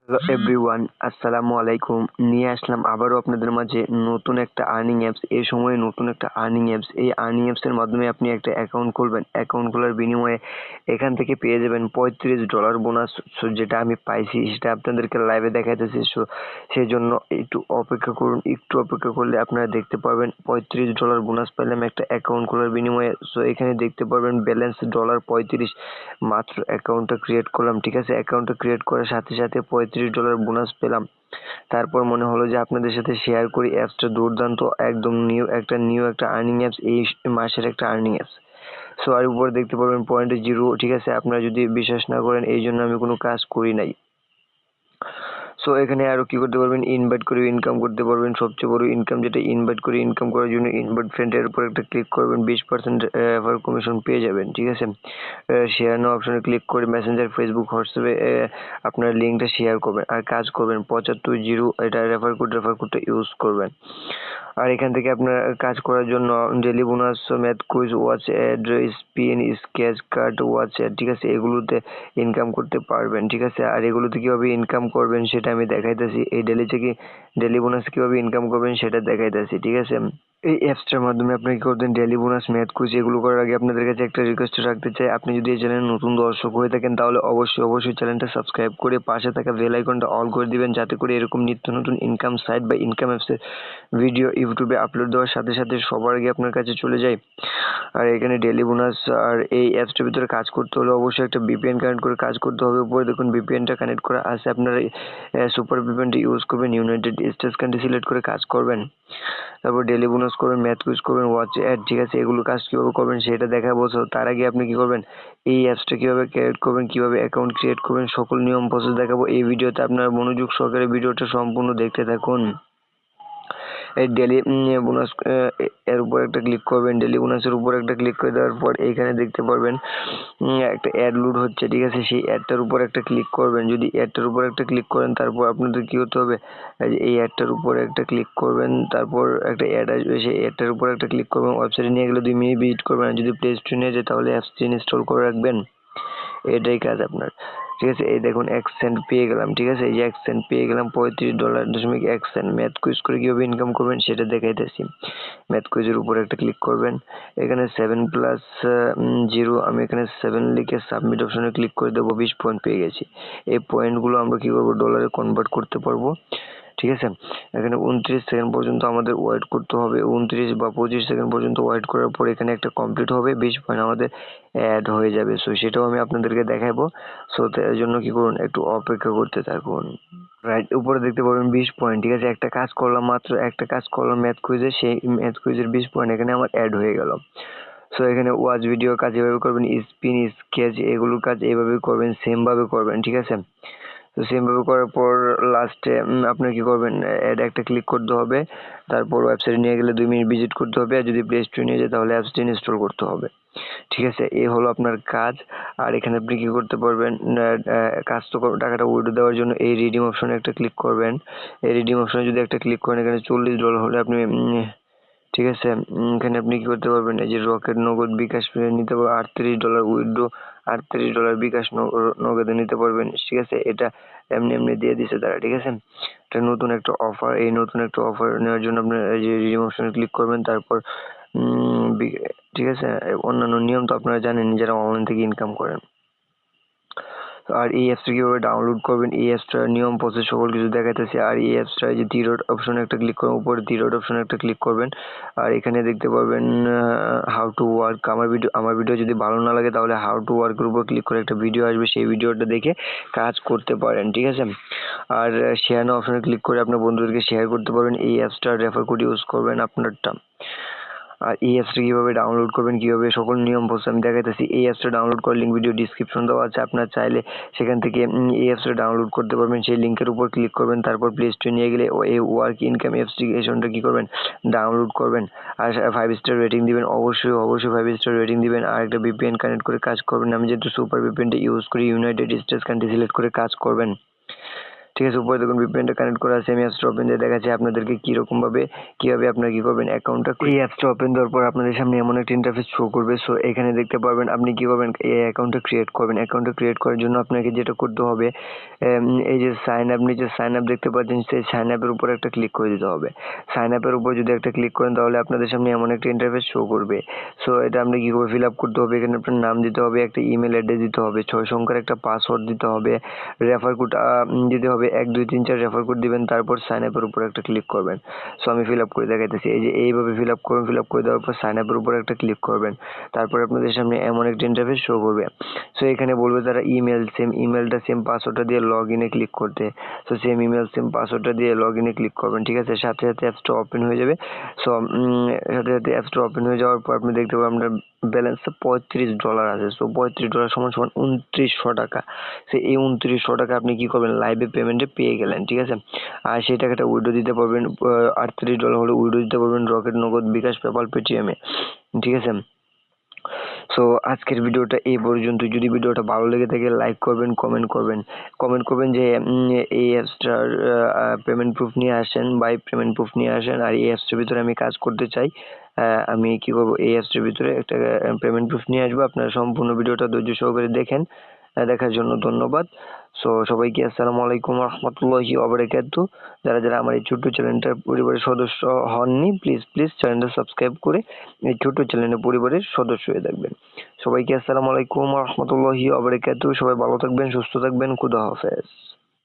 Hello everyone, আসসালামু আলাইকুম। নিয়ে আসলাম আবারও আপনাদের মাঝে নতুন একটা আর্নিং অ্যাপস। এই সময়ে নতুন একটা আর্নিং অ্যাপস। এই আর্নিং অ্যাপসের মাধ্যমে আপনি একটা অ্যাকাউন্ট খুলবেন। অ্যাকাউন্ট খোলার বিনিময়ে এখান থেকে পেয়ে যাবেন $35 বোনাস। যেটা আমি পাইছি সেটা আপনাদেরকে লাইভে দেখাইতেছি। সেজন্য একটু অপেক্ষা করুন। একটু অপেক্ষা করলে আপনারা দেখতে পারবেন $35 বোনাস পেলাম একটা অ্যাকাউন্ট খোলার বিনিময়ে। এখানে দেখতে পারবেন ব্যালেন্স $35। মাত্র অ্যাকাউন্টটা ক্রিয়েট করলাম, ঠিক আছে? অ্যাকাউন্টটা ক্রিয়েট করার সাথে সাথে $35 বোনাস পেলাম। তারপর মনে হলো যে আপনাদের সাথে শেয়ার করি। অ্যাপসটা দুর্দান্ত, একদম নিউ একটা আর্নিং অ্যাপস, এই মাসের একটা আর্নিং অ্যাপস। আর উপরে দেখতে পারবেন 0.0, ঠিক আছে? আপনারা যদি বিশ্বাস না করেন, এই জন্য আমি কোনো কাজ করি নাই। এখানে আরো কি করতে পারবেন, ইনভাইট করে ইনকাম করতে পারবেন। সবচেয়ে বড় ইনকাম যেটা, ইনভাইট করে ইনকাম করার জন্য ইনভাইট ফ্রেন্ডের উপর একটা ক্লিক করবেন, 20% রেফার কমিশন পেয়ে যাবেন, ঠিক আছে? শেয়ার নাও অপশনে ক্লিক করে মেসেঞ্জার, ফেসবুক, হোয়াটসঅ্যাপে আপনার লিঙ্কটা শেয়ার করবেন আর কাজ করবেন। 75 এটা রেফার কোডটা ইউজ করবেন। আর এখান থেকে আপনার কাজ করার জন্য daily bonus, math quiz, watch ad, spin, sketch card, watch ad, ঠিক আছে? এগুলোতে ইনকাম করতে পারবেন, ঠিক আছে? আর এগুলোতে কিভাবে ইনকাম করবেন সেটা আমি দেখাইতেছি। এই ডেলি বোনাস কিভাবে ইনকাম করবেন সেটা দেখাইতেছি, ঠিক আছে? এই অ্যাপসটার মাধ্যমে আপনি কি করতেন, ডেলি বোনাস, ম্যাথ কুইজ এগুলো করার আগে আপনাদের কাছে একটা রিকোয়েস্ট রাখতে চাই। আপনি যদি এই চ্যানেলে নতুন দর্শক হয়ে থাকেন তাহলে অবশ্যই চ্যানেলটা সাবস্ক্রাইব করে পাশে থাকা বেল আইকনটা অল করে দিবেন, যাতে করে এরকম নিত্য নতুন ইনকাম সাইট বা ইনকাম অ্যাপসের ভিডিও ইউটিউবে আপলোড দেওয়ার সাথে সাথে সবার আগে আপনার কাছে চলে যায়। আর এখানে ডেলি বোনাস আর এই অ্যাপসটার ভিতরে কাজ করতে হলে অবশ্যই একটা VPN কানেক্ট করে কাজ করতে হবে। উপরে দেখুন VPNটা কানেক্ট করা আছে। আপনারা সুপার VPNটা ইউজ করবেন, ইউনাইটেড স্টেটস কান্ট্রি সিলেক্ট করে কাজ করবেন। তারপর ডেলি বোনাস করবেন, ম্যাথ কুইজ করবেন, ওয়াচ অ্যাড, ঠিক আছে? এগুলো কাজ কীভাবে করবেন সেটা দেখাবো। তার আগে আপনি কী করবেন, এই অ্যাপসটা কীভাবে ক্রিয়েট করবেন, কীভাবে অ্যাকাউন্ট ক্রিয়েট করবেন, সকল নিয়ম প্রসেস দেখাবো এই ভিডিওতে। আপনার মনোযোগ সহকারে ভিডিওটা সম্পূর্ণ দেখতে থাকুন। এই ডেলি বোনাস এর উপর একটা ক্লিক করবেন। ডেলি বোনাসের উপর একটা ক্লিক করে দেওয়ার পর এইখানে দেখতে পারবেন একটা অ্যাড লোড হচ্ছে, ঠিক আছে? সেই অ্যাডটার উপর একটা ক্লিক করবেন। যদি অ্যাডটার উপর একটা ক্লিক করেন, তারপর আপনাদের কী করতে হবে, এই অ্যাডটার উপর একটা ক্লিক করবেন, তারপর একটা অ্যাড আসবে, সেই অ্যাডটার উপর একটা ক্লিক করবেন। ওয়েবসাইটে নিয়ে গেলে 2 মিনিট ভিজিট করবেন। আর যদি প্লে স্টোরে নিয়ে যায় তাহলে অ্যাপসটি ইনস্টল করে রাখবেন। এটাই কাজ আপনার, ঠিক আছে? এই দেখুন 1 সেন্ট পেয়ে গেলাম, ঠিক আছে? এই যে 1 সেন্ট পেয়ে গেলাম, $35.1 ম্যাথ কুইজ করে কীভাবে ইনকাম করবেন সেটা দেখাইতেছি। ম্যাথ কুইজের উপর একটা ক্লিক করবেন। এখানে 7+0, আমি এখানে 7 লিখে সাবমিট অপশনে ক্লিক করে দেবো। 20 পয়েন্ট পেয়ে গেছি। এই পয়েন্টগুলো আমরা কী করবো, ডলারে কনভার্ট করতে পারবো, ঠিক আছে? এখানে 29 সেকেন্ড পর্যন্ত আমাদের ওয়েট করতে হবে। 29 বা 25 সেকেন্ড পর্যন্ত ওয়েট করার পর এখানে একটা কমপ্লিট হবে, 20 পয়েন্ট আমাদের অ্যাড হয়ে যাবে। সেটাও আমি আপনাদেরকে দেখাবো। তার জন্য কি করুন, একটু অপেক্ষা করতে থাকুন। রাইট, উপরে দেখতে পাবেন 20 পয়েন্ট, ঠিক আছে? একটা কাজ করলাম, মাত্র একটা কাজ করলাম ম্যাথ কুইজে, সেই ম্যাথ কুইজের 20 পয়েন্ট এখানে আমার অ্যাড হয়ে গেল। এখানে ওয়াচ ভিডিও কাজ এভাবে করবেন, স্পিন, স্কেচ এগুলোর কাজ এভাবে করবেন, সেম ভাবে করবেন, ঠিক আছে? সেম ভাবে করার পর লাস্টে আপনি কি করবেন, অ্যাড একটা ক্লিক করতে হবে। তারপর ওয়েবসাইটে নিয়ে গেলে 2 মিনিট ভিজিট করতে হবে। আর যদি প্লে স্টোরে নিয়ে যায় তাহলে অ্যাপসটি ইনস্টল করতে হবে, ঠিক আছে? এই হলো আপনার কাজ। আর এখানে আপনি কি করতে পারবেন, কাজ তো টাকাটা উইথড্র দেওয়ার জন্য এই রিডিম অপশনে একটা ক্লিক করবেন। এই রিডিম অপশনে যদি একটা ক্লিক করেন, এখানে $40 হলে আপনি ঠিক আছে, এখানে আপনি কি করতে পারবেন, এই যে রকেট নগদ বিকাশ নিতে পারবেন। $38 উইথড্র, $38 বিকাশ নগদে নিতে পারবেন, ঠিক আছে? এটা এমনি দিয়ে দিছে তারা, ঠিক আছে? এটা নতুন একটা অফার। এই নতুন একটা অফার নেওয়ার জন্য আপনি এই যে রিডিম অপশনে ক্লিক করবেন। তারপর ঠিক আছে, অন্যান্য নিয়ম তো আপনারা জানেন যারা অনলাইন থেকে ইনকাম করেন। আর এই অ্যাপসটা কীভাবে ডাউনলোড করবেন, এই অ্যাপসটার নিয়ম প্রসেস সকল কিছু দেখাইতেছি। আর এই অ্যাপসটা যে থ্রি ডট অপশনে একটা ক্লিক করবেন, উপরে থ্রি ডট অপশনে একটা ক্লিক করবেন। আর এখানে দেখতে পারবেন হাউ টু ওয়ার্ক। আমার ভিডিও যদি ভালো না লাগে তাহলে হাউ টু ওয়ার্কের উপর ক্লিক করে একটা ভিডিও আসবে, সেই ভিডিওটা দেখে কাজ করতে পারেন, ঠিক আছে? আর শেয়ার নাও অপশনে ক্লিক করে আপনার বন্ধুদেরকে শেয়ার করতে পারবেন। এই অ্যাপসটার রেফার কোড ইউজ করবেন আপনারটা। আর এই অ্যাপসটা কীভাবে ডাউনলোড করবেন, কীভাবে সকল নিয়ম প্রসেস আমি দেখাইতেছি। এই অ্যাপসটা ডাউনলোড করার লিঙ্ক ভিডিও ডিসক্রিপশন দেওয়া আছে। আপনার চাইলে সেখান থেকে এই অ্যাপসটা ডাউনলোড করতে পারবেন। সেই লিঙ্কের উপর ক্লিক করবেন, তারপর প্লে স্টোরে নিয়ে গেলে এই ওয়ার্ক ইনকাম অ্যাপ্লিকেশনটা কী করবেন, ডাউনলোড করবেন। আর 5 স্টার রেটিং দিবেন, অবশ্যই 5 স্টার রেটিং দিবেন। আর একটা VPN কানেক্ট করে কাজ করবেন। আমি যেহেতু সুপার VPNটা ইউজ করি, ইউনাইটেড স্টেটস কান্ট্রি সিলেক্ট করে কাজ করবেন, ঠিক আছে, উপরে দেখুন VPN টা কানেক্ট করা আছে। আমি অ্যাপসটা ওপেন দিয়ে দেখাচ্ছি আপনাদেরকে কিভাবে আপনারা কি করবেন অ্যাকাউন্টটা। এই অ্যাপসটা ওপেন দেওয়ার পর আপনাদের সামনে এমন একটা ইন্টারফেস শো করবে। সো এখানে দেখতে পারবেন আপনি কি করবেন, এই অ্যাকাউন্টটা ক্রিয়েট করবেন। অ্যাকাউন্টটা ক্রিয়েট করার জন্য আপনাকে যেটা করতে হবে, এই যে সাইন আপ, নিচে সাইন আপ দেখতে পাচ্ছেন, সেই সাইন আপের উপর একটা ক্লিক করে দিতে হবে। সাইন আপের উপর যদি একটা ক্লিক করেন তাহলে আপনাদের সামনে এমন একটা ইন্টারফেস শো করবে। সো এটা আপনি কি করে ফিল আপ করতে হবে, এখানে আপনার নাম দিতে হবে, একটা ইমেল অ্যাড্রেস দিতে হবে, 6 সংখ্যার একটা পাসওয়ার্ড দিতে হবে, রেফার কোড দিতে হবে, 1 2 3 4 রেফার কোড দিবেন, তারপর সাইন আপের উপর একটা ক্লিক করবেন। সো আমি ফিল আপ করে দেখাইতেছি। এই যে এইভাবে ফিল আপ করবেন, ফিল আপ করে দেওয়ার পর সাইন আপের উপর একটা ক্লিক করবেন। তারপর আপনাদের সামনে এমন একটা ইন্টারফেস শো করবে। সো এখানে বলবে তারা সেম ইমেলটা সেম পাসওয়ার্ডটা দিয়ে লগ ইনে ক্লিক করতে। সো সেম ইমেল সেম পাসওয়ার্ডটা দিয়ে লগ ইনে ক্লিক করবেন। ঠিক আছে, সাথে সাথে অ্যাপসটা ওপেন হয়ে যাবে। সো সাথে সাথে অ্যাপসটা ওপেন হয়ে যাওয়ার পর আপনি দেখতে পাবেন আপনার ব্যালেন্সে $35 আছে। সো $35 সমান 2900 টাকা। সে এই 2900 টাকা আপনি কি করবেন, লাইভে পেমেন্টে পেয়ে গেলেন। ঠিক আছে, আর সেই টাকাটা উইথড্র দিতে পারবেন। $38 হলে উইথড্র দিতে পারবেন রকেট, নগদ, বিকাশ, পেপাল, পেটিএমে। ঠিক আছে, সো আজকের ভিডিওটা এই পর্যন্ত। যদি ভিডিওটা ভালো লেগে থাকে লাইক করবেন, কমেন্ট করবেন যে এই অ্যাপসটার পেমেন্ট প্রুফ নিয়ে আসেন, পেমেন্ট প্রুফ নিয়ে আসেন। আর এই অ্যাপসটার ভিতরে আমি কাজ করতে চাই। আমি কি করব, এই অ্যাপসটার ভিতরে একটা পেমেন্ট প্রুফ নিয়ে আসবো। আপনারা সম্পূর্ণ ভিডিওটা ধৈর্য সহকারে দেখেন। দেখার জন্য ধন্যবাদ। সো সবাইকে আসসালামু আলাইকুম রহমতুল্লাহি ওয়াবারাকাতুহু। যারা আমার এই ছোট্ট চ্যানেলটার পরিবারের সদস্য হননি, প্লিজ চ্যানেলটা সাবস্ক্রাইব করে এই ছোট্ট চ্যানেলের পরিবারের সদস্য হয়ে থাকবেন। সবাইকে আসসালামু আলাইকুম রহমতুল্লাহি ওয়াবারাকাতুহু। সবাই ভালো থাকবেন, সুস্থ থাকবেন। খুদা হাফেজ।